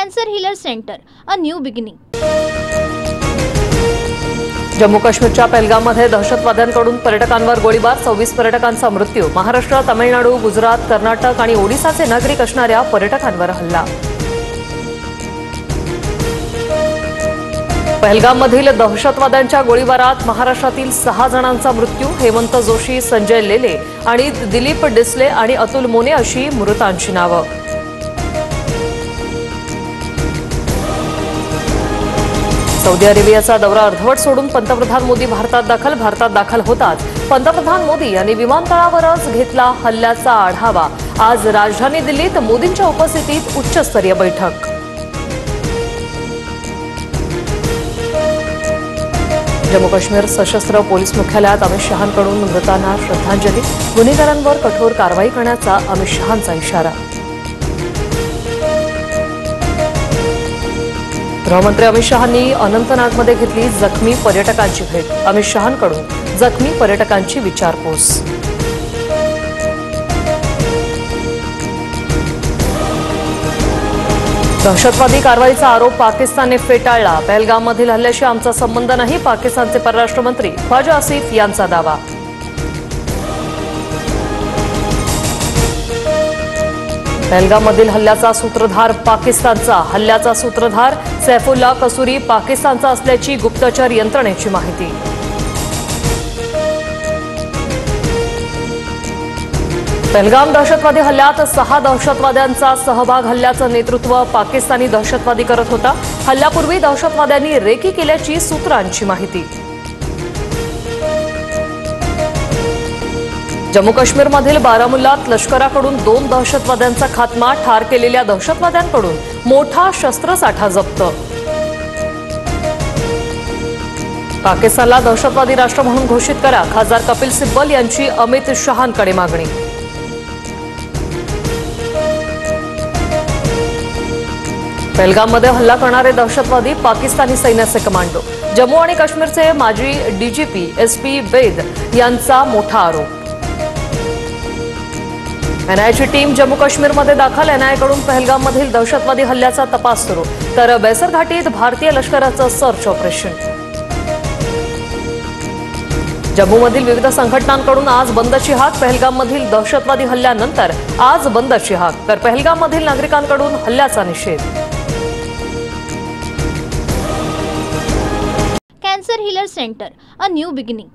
Cancer Healer Center, a new beginning. Jammu काश्मीरच्या पहलगाममध्ये दहशतवाद्यांकडून पर्यटकांवर गोळीबार, 26 पर्यटकांचा मृत्यू. महाराष्ट्र, तमिळनाडू, गुजरात, कर्नाटक आणि ओडिसाचे नागरिक असणाऱ्या पर्यटकांवर हल्ला. पहलगाममधील दहशतवाद्यांच्या गोळीबारात महाराष्ट्रातील 6 जणांचा मृत्यू. हेमंत जोशी, संजय लेले आणि दिलीप डिसले आणि अतुल मोने अशी मृतांची नावं. सौदी अरेबियाचा दौरा अर्धवट सोडून पंतप्रधान मोदी भारतात दाखल होताच पंतप्रधान मोदी यांनी विमानतळावरच घेतला हल्ल्याचा आढावा. आज राजधानी दिल्लीत मोदींच्या उपस्थितीत उच्चस्तरीय बैठक. जम्मू काश्मीर सशस्त्र पोलीस मुख्यालयात अमित शहांकडून मृतांना श्रद्धांजली. गुन्हेगारांवर कठोर कारवाई करण्याचा अमित शहांचा इशारा. गृहमंत्री अमित शहांनी अनंतनागमध्ये घेतली जखमी पर्यटकांची भेट. अमित शहांकडून जखमी पर्यटकांची विचारपूस. दहशतवादी कारवाईचा आरोप पाकिस्तानने फेटाळला. पहलगाममधील हल्ल्याशी आमचा संबंध नाही, पाकिस्तानचे परराष्ट्र मंत्री ख्वाजा आसिफ यांचा दावा. पहलगाममधील हल्ल्याचा सूत्रधार पाकिस्तानचा. हल्ल्याचा सूत्रधार सैफुल्ला कसूरी पाकिस्तानचा असल्याची गुप्तचर यंत्रणेची माहिती. पहलगाम दहशतवादी हल्ल्यात 6 दहशतवाद्यांचा सहभाग. हल्ल्याचं नेतृत्व पाकिस्तानी दहशतवादी करत होता. हल्ल्यापूर्वी दहशतवाद्यांनी रेकी केल्याची सूत्रांची माहिती. जम्मू काश्मीरमधील बारामुल्लात लष्कराकडून 2 दहशतवाद्यांचा खात्मा. ठार केलेल्या दहशतवाद्यांकडून मोठा शस्त्रसाठा जप्त. पाकिस्तानला दहशतवादी राष्ट्र म्हणून घोषित करा, खासदार कपिल सिब्बल यांची अमित शहांकडे मागणी. पहलगाममध्ये हल्ला करणारे दहशतवादी पाकिस्तानी सैन्याचे कमांडो. जम्मू आणि काश्मीरचे माजी डीजीपी SP वेद यांचा मोठा आरोप. एनआयची टीम जम्मू काश्मीरमध्ये दाखल. एनआयकडून पहलगाममधील दहशतवादी हल्ल्याचा तपास सुरू. तर बेसर घाटीत भारतीय लष्कराचं सर्च ऑपरेशन. जम्मूमधील विविध संघटनांकडून आज बंदची हाक. पहलगाममधील दहशतवादी हल्ल्यानंतर आज बंदची हाक. तर पहलगाममधील नागरिकांकडून हल्ल्याचा निषेध. Cancer Healer Center, a new beginning.